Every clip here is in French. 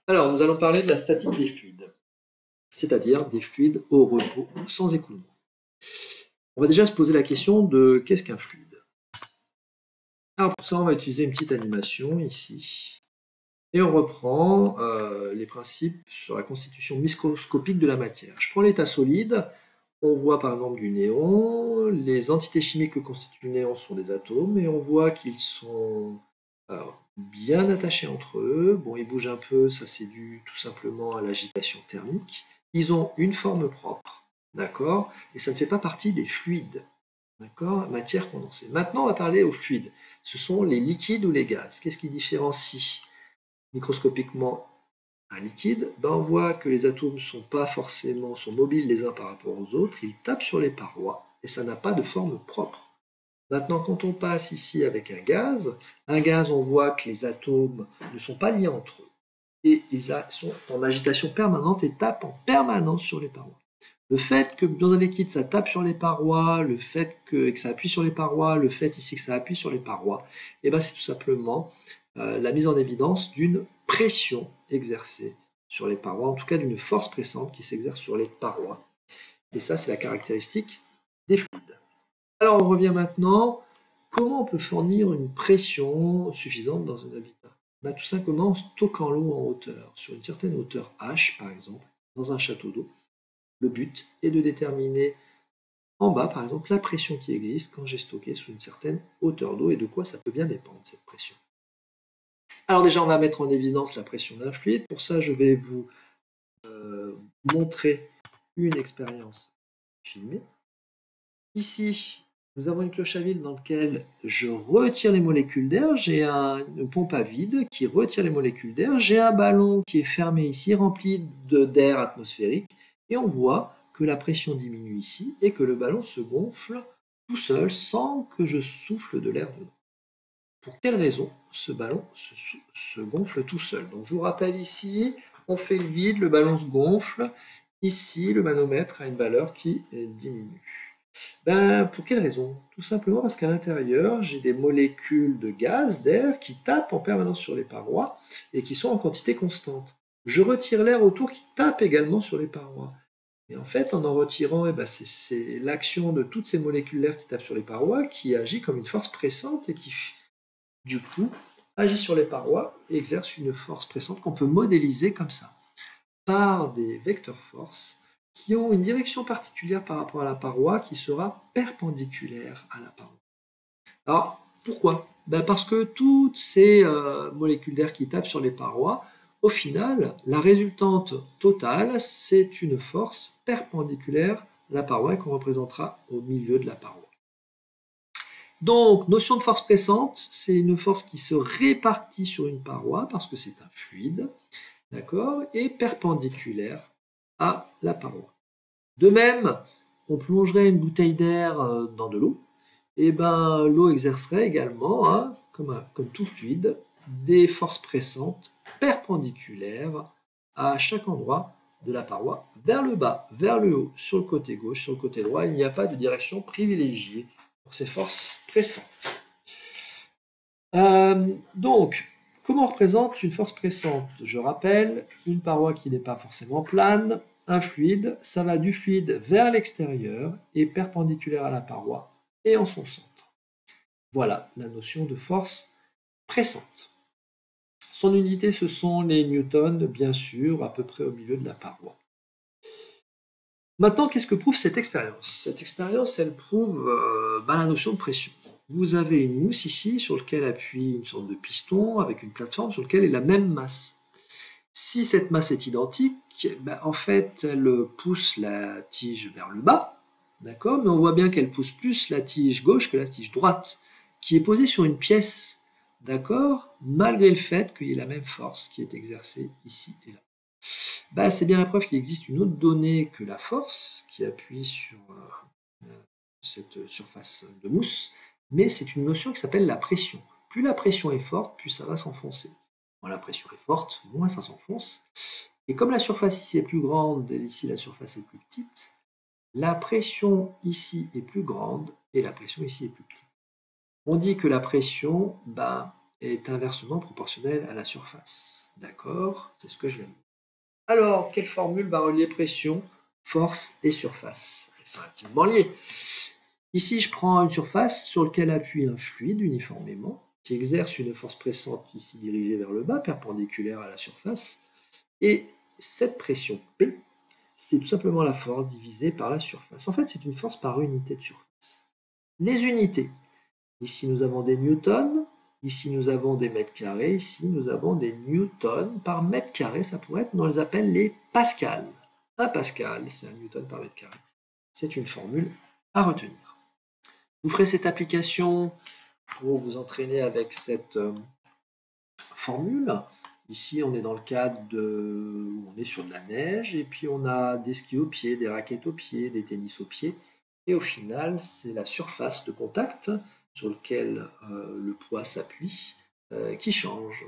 Alors, nous allons parler de la statique des fluides, c'est-à-dire des fluides au repos sans écoulement. On va déjà se poser la question de qu'est-ce qu'un fluide? Alors pour ça, on va utiliser une petite animation ici. Et on reprend les principes sur la constitution microscopique de la matière. Je prends l'état solide, on voit par exemple du néon, les entités chimiques que constitue le néon sont des atomes, et on voit qu'ils sont bien attachés entre eux. Bon, ils bougent un peu, ça c'est dû tout simplement à l'agitation thermique. Ils ont une forme propre, d'accord? Et ça ne fait pas partie des fluides, d'accord? Matière condensée. Maintenant, on va parler aux fluides. Ce sont les liquides ou les gaz. Qu'est-ce qui différencie microscopiquement un liquide? Ben, on voit que les atomes sont mobiles les uns par rapport aux autres, ils tapent sur les parois et ça n'a pas de forme propre. Maintenant, quand on passe ici avec un gaz, on voit que les atomes ne sont pas liés entre eux et ils sont en agitation permanente et tapent en permanence sur les parois. Le fait que dans un liquide ça tape sur les parois, le fait que ça appuie sur les parois, le fait ici que ça appuie sur les parois, et ben c'est tout simplement la mise en évidence d'une pression exercée sur les parois, en tout cas d'une force pressante qui s'exerce sur les parois. Et ça, c'est la caractéristique des fluides. Alors, on revient maintenant. Comment on peut fournir une pression suffisante dans un habitat? Ben, tout simplement en stockant l'eau en hauteur, sur une certaine hauteur H, par exemple, dans un château d'eau. Le but est de déterminer en bas, par exemple, la pression qui existe quand j'ai stocké sous une certaine hauteur d'eau et de quoi ça peut bien dépendre, cette pression. Alors déjà, on va mettre en évidence la pression d'un fluide. Pour ça, je vais vous montrer une expérience filmée. Ici, nous avons une cloche à vide dans laquelle je retire les molécules d'air. J'ai une pompe à vide qui retire les molécules d'air. J'ai un ballon qui est fermé ici, rempli d'air atmosphérique. Et on voit que la pression diminue ici et que le ballon se gonfle tout seul sans que je souffle de l'air dedans. Pour quelle raison ce ballon se gonfle tout seul? Donc je vous rappelle ici, on fait le vide, le ballon se gonfle. Ici, le manomètre a une valeur qui diminue. Ben, pour quelle raison? Tout simplement parce qu'à l'intérieur, j'ai des molécules de gaz, d'air, qui tapent en permanence sur les parois et qui sont en quantité constante. Je retire l'air autour qui tape également sur les parois. Et en fait, en retirant, eh ben, c'est l'action de toutes ces molécules d'air qui tapent sur les parois qui agit comme une force pressante et qui, du coup, agit sur les parois et exerce une force pressante qu'on peut modéliser comme ça, par des vecteurs force qui ont une direction particulière par rapport à la paroi qui sera perpendiculaire à la paroi. Alors, pourquoi? Ben parce que toutes ces molécules d'air qui tapent sur les parois, au final, la résultante totale, c'est une force perpendiculaire à la paroi qu'on représentera au milieu de la paroi. Donc, notion de force pressante, c'est une force qui se répartit sur une paroi parce que c'est un fluide, d'accord, et perpendiculaire à la paroi. De même, on plongerait une bouteille d'air dans de l'eau, et ben l'eau exercerait également, hein, comme tout fluide, des forces pressantes perpendiculaires à chaque endroit de la paroi, vers le bas, vers le haut, sur le côté gauche, sur le côté droit. Il n'y a pas de direction privilégiée pour ces forces pressantes. Donc, comment on représente une force pressante? Je rappelle, une paroi qui n'est pas forcément plane, un fluide, ça va du fluide vers l'extérieur et perpendiculaire à la paroi et en son centre. Voilà la notion de force pressante. Son unité, ce sont les newtons, bien sûr, à peu près au milieu de la paroi. Maintenant, qu'est-ce que prouve cette expérience? Cette expérience, elle prouve la notion de pression. Vous avez une mousse ici sur laquelle appuie une sorte de piston avec une plateforme sur laquelle est la même masse. Si cette masse est identique, en fait, elle pousse la tige vers le bas, d'accord? Mais on voit bien qu'elle pousse plus la tige gauche que la tige droite, qui est posée sur une pièce, d'accord? Malgré le fait qu'il y ait la même force qui est exercée ici et là. C'est bien la preuve qu'il existe une autre donnée que la force qui appuie sur cette surface de mousse, mais c'est une notion qui s'appelle la pression. Plus la pression est forte, plus ça va s'enfoncer. Quand la pression est forte, moins ça s'enfonce. Et comme la surface ici est plus grande et ici la surface est plus petite, la pression ici est plus grande et la pression ici est plus petite. On dit que la pression est inversement proportionnelle à la surface. D'accord? C'est ce que je viens de dire. Alors, quelle formule va relier pression, force et surface? Elles sont intimement liées. Ici, je prends une surface sur laquelle appuie un fluide uniformément, qui exerce une force pressante ici dirigée vers le bas, perpendiculaire à la surface. Et cette pression P, c'est tout simplement la force divisée par la surface. En fait, c'est une force par unité de surface. Les unités, ici nous avons des newtons, ici nous avons des mètres carrés, ici nous avons des newtons par mètre carré, ça pourrait être, on les appelle les pascals. Un pascal, c'est un newton par mètre carré. C'est une formule à retenir. Vous ferez cette application pour vous entraîner avec cette formule. Ici, on est dans le cadre où on est sur de la neige, et puis on a des skis au pied, des raquettes au pied, des tennis au pied. Et au final, c'est la surface de contact sur laquelle le poids s'appuie qui change.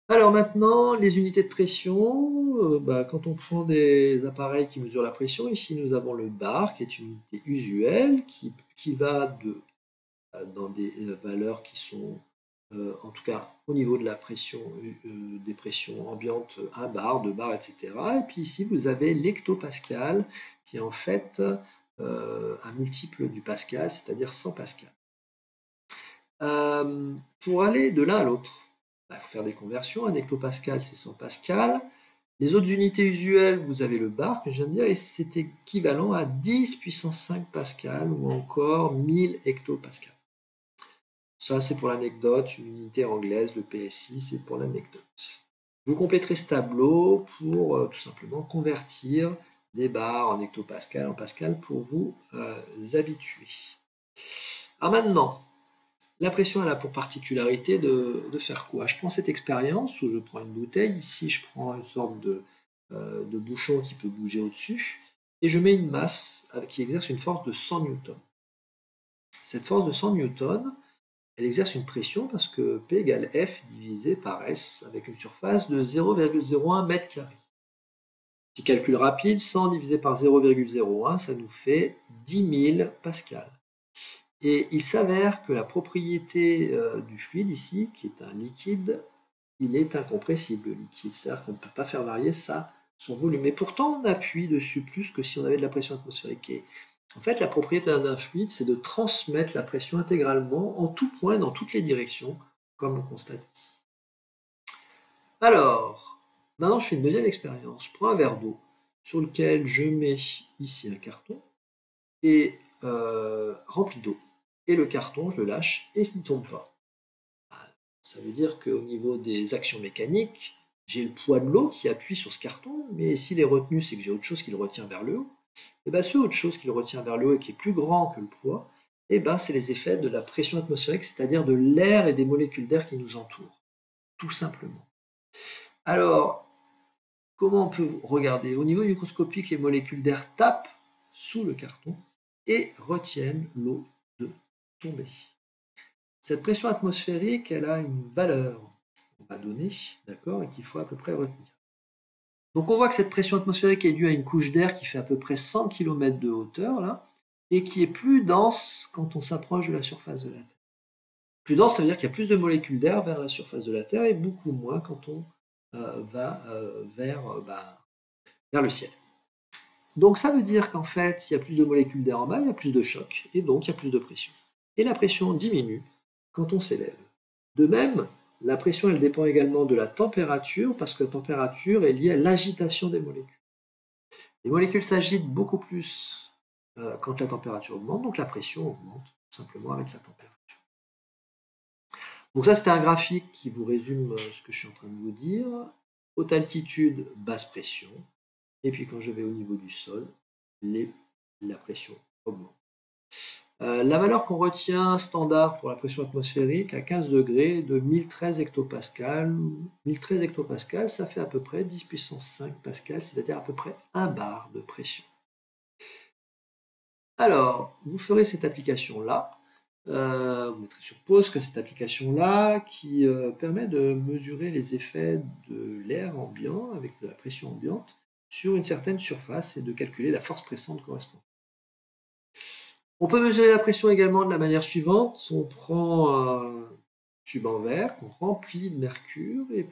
Alors maintenant, les unités de pression, quand on prend des appareils qui mesurent la pression, ici nous avons le bar, qui est une unité usuelle, qui va dans des valeurs qui sont, en tout cas au niveau de la pression, des pressions ambiantes, 1 bar, 2 bars, etc. Et puis ici, vous avez l'hectopascal, qui est en fait un multiple du pascal, c'est-à-dire 100 pascal. Pour aller de l'un à l'autre, il faut faire des conversions. Un hectopascal, c'est 100 pascal. Les autres unités usuelles, vous avez le bar que je viens de dire, et c'est équivalent à 10 puissance 5 pascal ou encore 1000 hectopascal. Ça, c'est pour l'anecdote, une unité anglaise, le PSI, c'est pour l'anecdote. Vous compléterez ce tableau pour tout simplement convertir des bars en hectopascal, en pascal, pour vous habituer. Alors maintenant, la pression, elle a pour particularité de faire quoi? Je prends cette expérience où je prends une bouteille, ici je prends une sorte de bouchon qui peut bouger au-dessus, et je mets une masse qui exerce une force de 100 newtons. Cette force de 100 newtons, elle exerce une pression parce que P égale F divisé par S avec une surface de 0,01 m². Petit calcul rapide, 100 divisé par 0,01, ça nous fait 10 000 pascal. Et il s'avère que la propriété du fluide ici, qui est un liquide, il est incompressible le liquide, c'est-à-dire qu'on ne peut pas faire varier son volume. Et pourtant, on appuie dessus plus que si on avait de la pression atmosphérique. Et en fait, la propriété d'un fluide, c'est de transmettre la pression intégralement en tout point, dans toutes les directions, comme on constate ici. Alors, maintenant je fais une deuxième expérience. Je prends un verre d'eau sur lequel je mets ici un carton et rempli d'eau. Et le carton, je le lâche et il ne tombe pas. Ça veut dire qu'au niveau des actions mécaniques, j'ai le poids de l'eau qui appuie sur ce carton, mais s'il est retenu, c'est que j'ai autre chose qui le retient vers le haut. Et bien, ce autre chose qui le retient vers le haut et qui est plus grand que le poids, et ben, c'est les effets de la pression atmosphérique, c'est-à-dire de l'air et des molécules d'air qui nous entourent, tout simplement. Alors, comment on peut regarder? Au niveau microscopique, les molécules d'air tapent sous le carton et retiennent l'eau de tomber. Cette pression atmosphérique, elle a une valeur qu'on va donner, d'accord, et qu'il faut à peu près retenir. Donc on voit que cette pression atmosphérique est due à une couche d'air qui fait à peu près 100 km de hauteur, là, et qui est plus dense quand on s'approche de la surface de la Terre. Plus dense, ça veut dire qu'il y a plus de molécules d'air vers la surface de la Terre et beaucoup moins quand on va vers le ciel. Donc ça veut dire qu'en fait, s'il y a plus de molécules d'air en bas, il y a plus de choc, et donc il y a plus de pression. Et la pression diminue quand on s'élève. De même, la pression, elle dépend également de la température, parce que la température est liée à l'agitation des molécules. Les molécules s'agitent beaucoup plus quand la température augmente, donc la pression augmente tout simplement avec la température. Donc ça, c'était un graphique qui vous résume ce que je suis en train de vous dire. Haute altitude, basse pression. Et puis quand je vais au niveau du sol, la pression augmente. La valeur qu'on retient standard pour la pression atmosphérique à 15 degrés est de 1013 hectopascal. 1013 hectopascal, ça fait à peu près 10 puissance 5 pascal, c'est-à-dire à peu près 1 bar de pression. Alors, vous ferez cette application-là. Vous mettrez sur pause que cette application-là qui permet de mesurer les effets de l'air ambiant avec de la pression ambiante sur une certaine surface et de calculer la force pressante correspondante. On peut mesurer la pression également de la manière suivante. On prend tube en verre qu'on remplit de mercure et